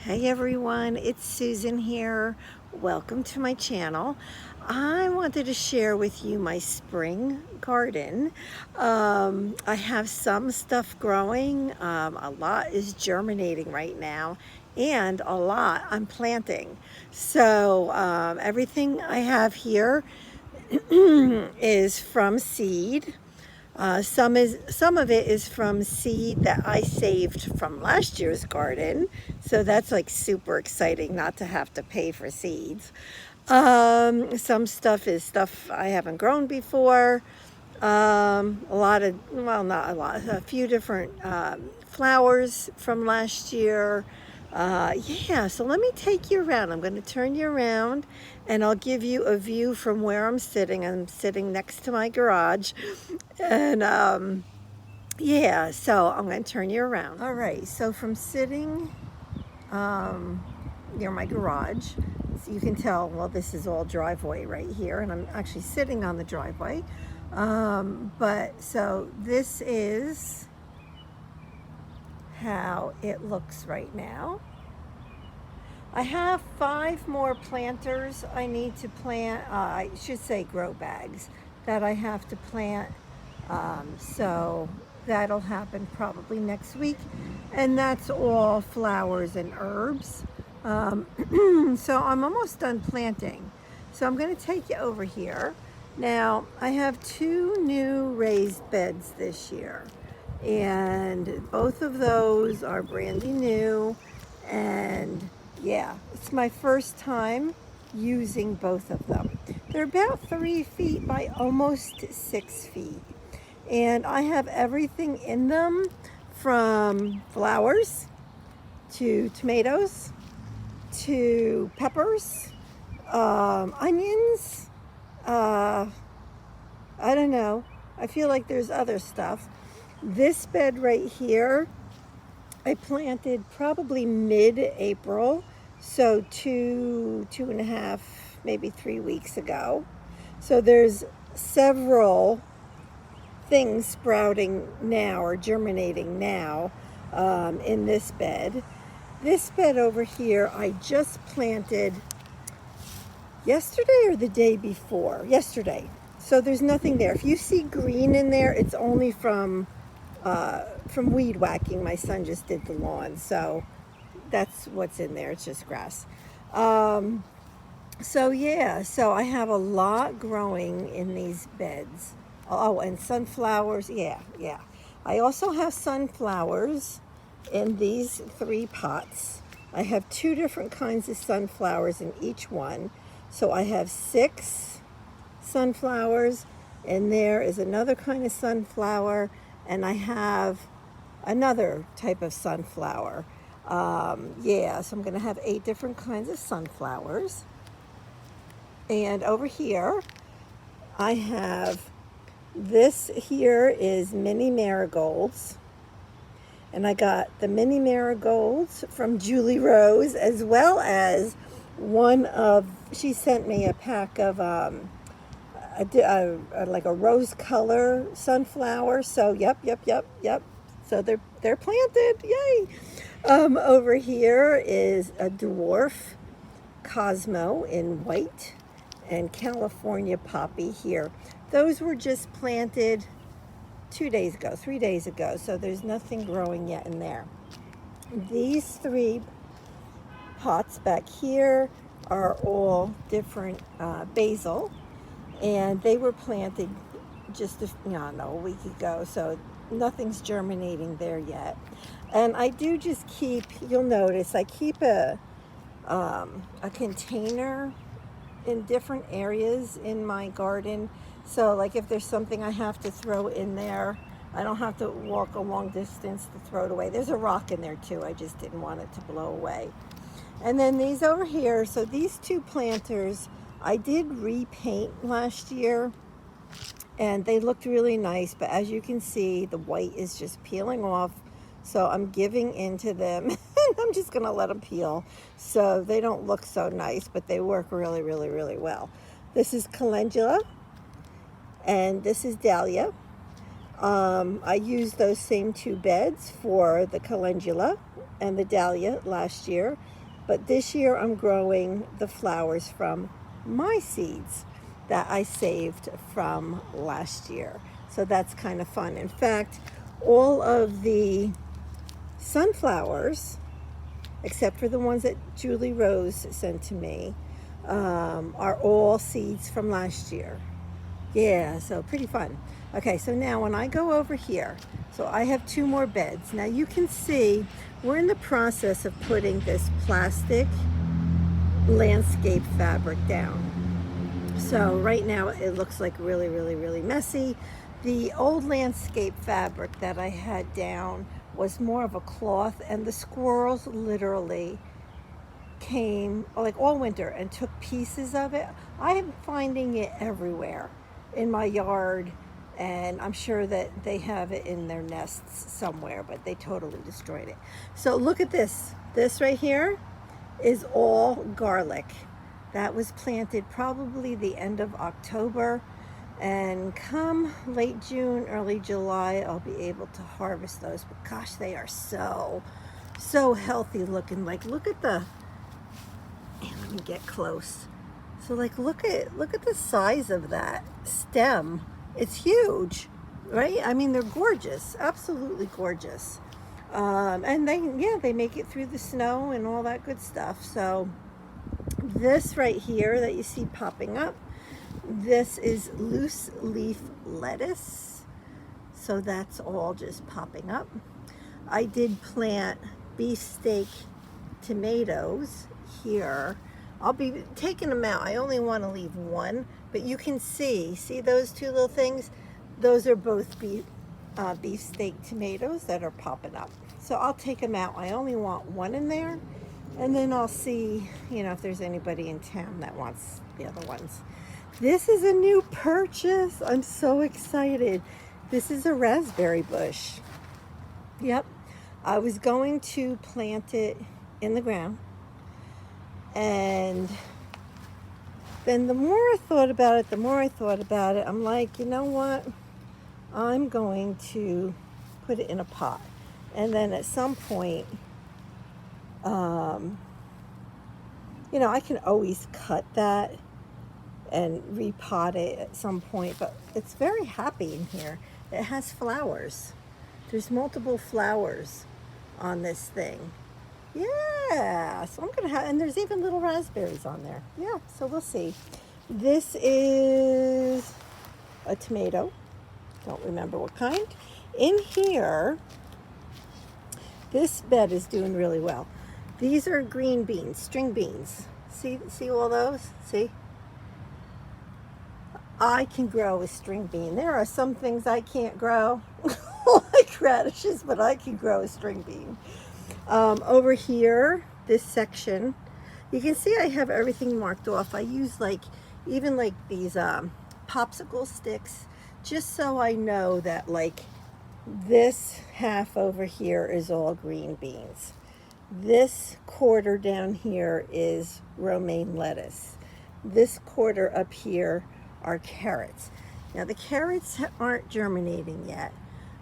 Hey everyone, it's Susan here. Welcome to my channel. I wanted to share with you my spring garden. I have some stuff growing. A lot is germinating right now, and a lot I'm planting. So everything I have here is from seed. Some of it is from seed that I saved from last year's garden, so that's like super exciting not to have to pay for seeds. Some stuff is stuff I haven't grown before. A lot of, well, not a lot, a few different flowers from last year. Yeah, so let me take you around. I'm going to turn you around and I'll give you a view from where I'm sitting. I'm sitting next to my garage. And yeah, so I'm going to turn you around. All right, so from sitting near my garage, so you can tell, well, this is all driveway right here, and I'm actually sitting on the driveway. But so this is how it looks right now. I have 5 more planters I need to plant. I should say grow bags that I have to plant. So that'll happen probably next week. And that's all flowers and herbs. So I'm almost done planting. So I'm going to take you over here. Now, I have 2 new raised beds this year. And both of those are brandy new. And yeah, it's my first time using both of them. They're about 3 feet by almost 6 feet. And I have everything in them from flowers to tomatoes to peppers, onions, I don't know. I feel like there's other stuff. This bed right here, I planted probably mid-April, so two and a half, maybe 3 weeks ago. So there's several things sprouting now or germinating now in this bed. This bed over here, I just planted yesterday or the day before? Yesterday. So there's nothing there. If you see green in there, it's only from weed whacking. My son just did the lawn, so that's what's in there. It's just grass. So yeah, so I have a lot growing in these beds. Oh, and sunflowers. Yeah. I also have sunflowers in these 3 pots. I have 2 different kinds of sunflowers in each one. So I have 6 sunflowers, and there is another kind of sunflower, and I have another type of sunflower. Yeah, so I'm going to have 8 different kinds of sunflowers. And over here, I have, this here is mini marigolds. And I got the mini marigolds from Julie Rose, as well as she sent me a pack of like a rose color sunflower. So yep. So they're planted, yay. Over here is a dwarf Cosmo in white and California poppy here. Those were just planted 3 days ago, so there's nothing growing yet in there. These 3 pots back here are all different basil, and they were planted just a week ago, so nothing's germinating there yet. And I do just keep, you'll notice, I keep a container in different areas in my garden. So like if there's something I have to throw in there, I don't have to walk a long distance to throw it away. There's a rock in there too. I just didn't want it to blow away. And then these over here, so these 2 planters, I did repaint last year and they looked really nice, but as you can see, the white is just peeling off. So I'm giving into them and I'm just gonna let them peel. So they don't look so nice, but they work really well. This is calendula and this is dahlia. I used those same 2 beds for the calendula and the dahlia last year, but this year I'm growing the flowers from my seeds that I saved from last year. So that's kind of fun. In fact, all of the sunflowers, except for the ones that Julie Rose sent to me, are all seeds from last year. Yeah, so pretty fun. Okay, so now when I go over here, so I have 2 more beds. Now you can see we're in the process of putting this plastic landscape fabric down. So right now it looks like really, really, really messy. The old landscape fabric that I had down was more of a cloth, and the squirrels literally came like all winter and took pieces of it. I am finding it everywhere in my yard, and I'm sure that they have it in their nests somewhere, but they totally destroyed it. So look at this. This right here is all garlic. That was planted probably the end of October, and come late June, early July, I'll be able to harvest those. But gosh, they are so healthy looking. Like, look at the, let me get close. So like, look at the size of that stem. It's huge, right? I mean, they're gorgeous, absolutely gorgeous. And they make it through the snow and all that good stuff. So this right here that you see popping up, this is loose leaf lettuce. So that's all just popping up. I did plant beefsteak tomatoes here. I'll be taking them out. I only want to leave one, but you can see those 2 little things? Those are both beefsteak tomatoes that are popping up. So I'll take them out. I only want one in there, and then I'll see, if there's anybody in town that wants the other ones. This is a new purchase. I'm so excited. This is a raspberry bush. Yep. I was going to plant it in the ground, and then the more I thought about it, I'm like, you know what? I'm going to put it in a pot. And then at some point, I can always cut that and repot it at some point, but it's very happy in here. It has flowers. There's multiple flowers on this thing. Yeah, so I'm gonna have, and there's even little raspberries on there. Yeah, so we'll see. This is a tomato. Don't remember what kind. In here, this bed is doing really well. These are green beans, string beans. See all those? See? I can grow a string bean. There are some things I can't grow, like radishes, but I can grow a string bean. Over here, this section, you can see I have everything marked off. I use even these popsicle sticks, just so I know that this half over here is all green beans. This quarter down here is romaine lettuce. This quarter up here are carrots. Now the carrots aren't germinating yet,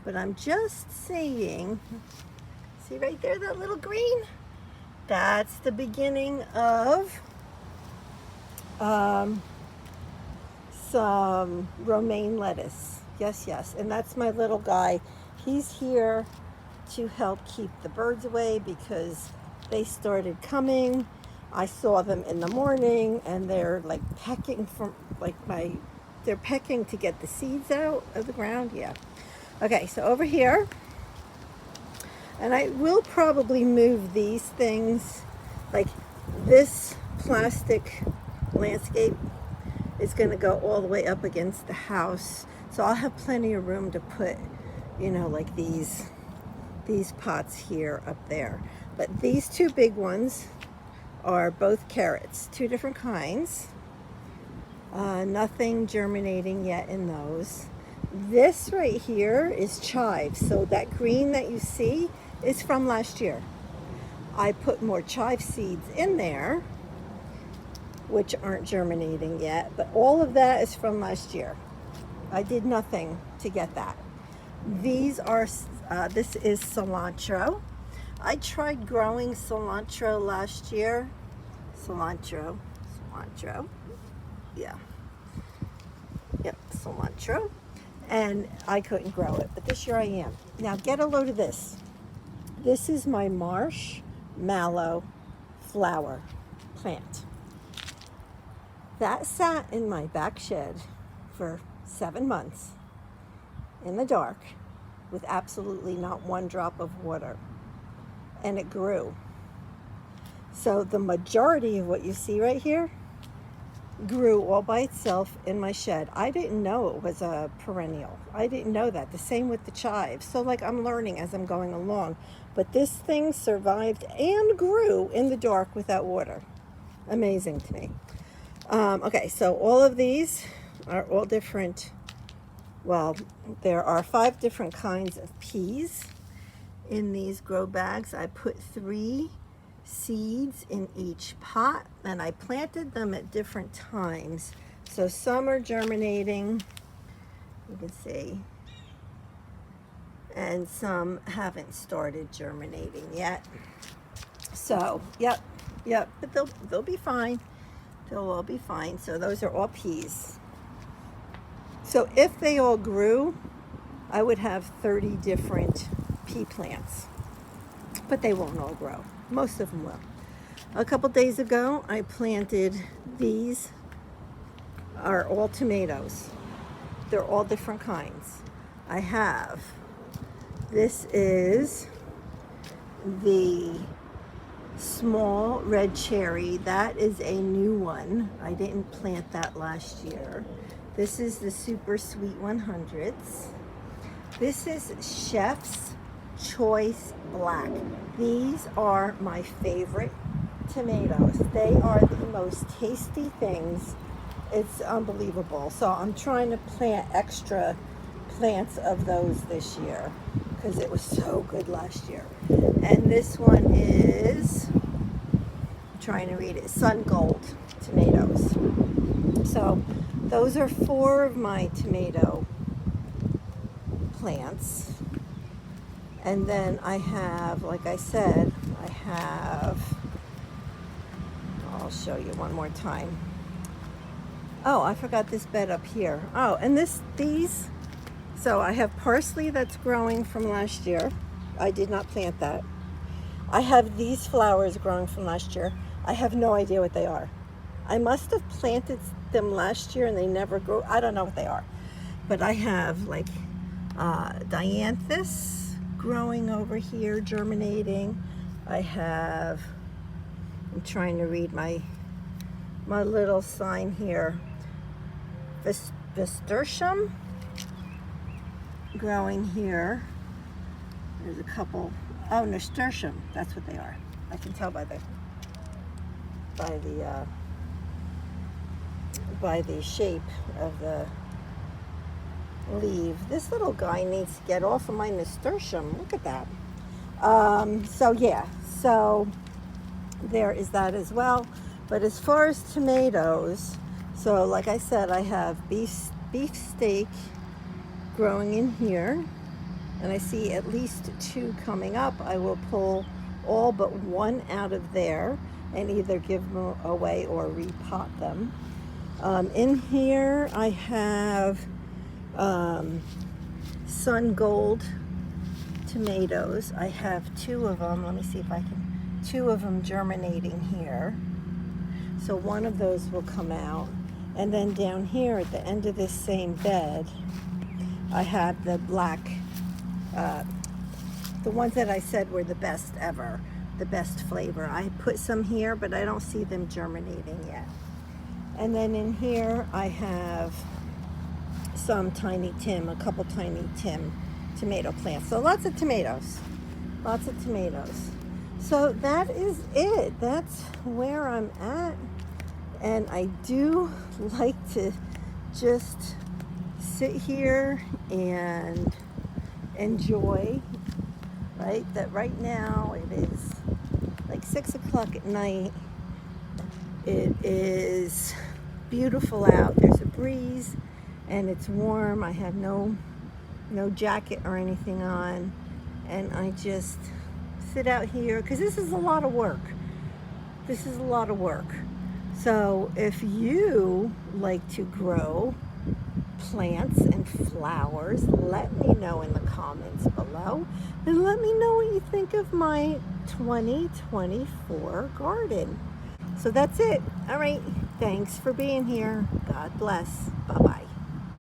but I'm just saying, see right there, that little green? That's the beginning of some romaine lettuce. Yes, and that's my little guy. He's here to help keep the birds away because they started coming. I saw them in the morning, and they're pecking from they're pecking to get the seeds out of the ground. Yeah. Okay, so over here, and I will probably move these things, this plastic landscape is going to go all the way up against the house, so I'll have plenty of room to put, these pots here up there. But these 2 big ones are both carrots, 2 different kinds. Nothing germinating yet in those. This right here is chives, so that green that you see is from last year. I put more chive seeds in there, which aren't germinating yet, but all of that is from last year. I did nothing to get that. These are, this is cilantro. I tried growing cilantro last year. Cilantro. Yeah. Yep, cilantro. And I couldn't grow it, but this year I am. Now get a load of this. This is my marshmallow flower plant. That sat in my back shed for 7 months in the dark with absolutely not one drop of water. And it grew. So the majority of what you see right here grew all by itself in my shed. I didn't know it was a perennial. I didn't know that. The same with the chives. So like I'm learning as I'm going along. But this thing survived and grew in the dark without water. Amazing to me. Okay, so all of these are all different. Well, there are 5 different kinds of peas in these grow bags. I put 3 seeds in each pot, and I planted them at different times. So some are germinating, you can see, and some haven't started germinating yet. So, yep, but they'll be fine. They'll all be fine. So those are all peas. So if they all grew, I would have 30 different pea plants, but they won't all grow. Most of them will. A couple days ago, I planted these are all tomatoes. They're all different kinds. I have, this is the small red cherry. That is a new one. I didn't plant that last year. This is the super sweet 100s. This is Chef's Choice Black. These are my favorite tomatoes. They are the most tasty things. It's unbelievable. So I'm trying to plant extra plants of those this year because it was so good last year. And this one is, I'm trying to read it, Sun Gold tomatoes. So those are 4 of my tomato plants. And then I have, like I said, I'll show you one more time. Oh, I forgot this bed up here. Oh, and these, so I have parsley that's growing from last year. I did not plant that. I have these flowers growing from last year. I have no idea what they are. I must have planted them last year and they never grew. I don't know what they are. But I have like dianthus growing over here, germinating. I'm trying to read my little sign here. Nasturtium growing here. There's a couple. Oh, nasturtium. That's what they are. I can tell by the shape of the leaf. This little guy needs to get off of my nasturtium. Look at that. So yeah, so there is that as well. But as far as tomatoes, so like I said, I have beefsteak growing in here, and I see at least 2 coming up. I will pull all but 1 out of there and either give them away or repot them. In here I have Sun Gold tomatoes. I have 2 of them. Let me see if I can, 2 of them germinating here. So one of those will come out. And then down here at the end of this same bed, I have the black, the ones that I said were the best ever, the best flavor. I put some here, but I don't see them germinating yet. And then in here, I have some Tiny Tim, a couple Tiny Tim tomato plants. So lots of tomatoes, lots of tomatoes. So that is it. That's where I'm at. And I do like to just sit here and enjoy, right? That right now it is like 6 o'clock at night. It is beautiful out. There's a breeze and it's warm. I have no jacket or anything on, and I just sit out here because this is a lot of work. This is a lot of work. So if you like to grow plants and flowers, let me know in the comments below, and let me know what you think of my 2024 garden. So that's it. All right. Thanks for being here. God bless. Bye-bye.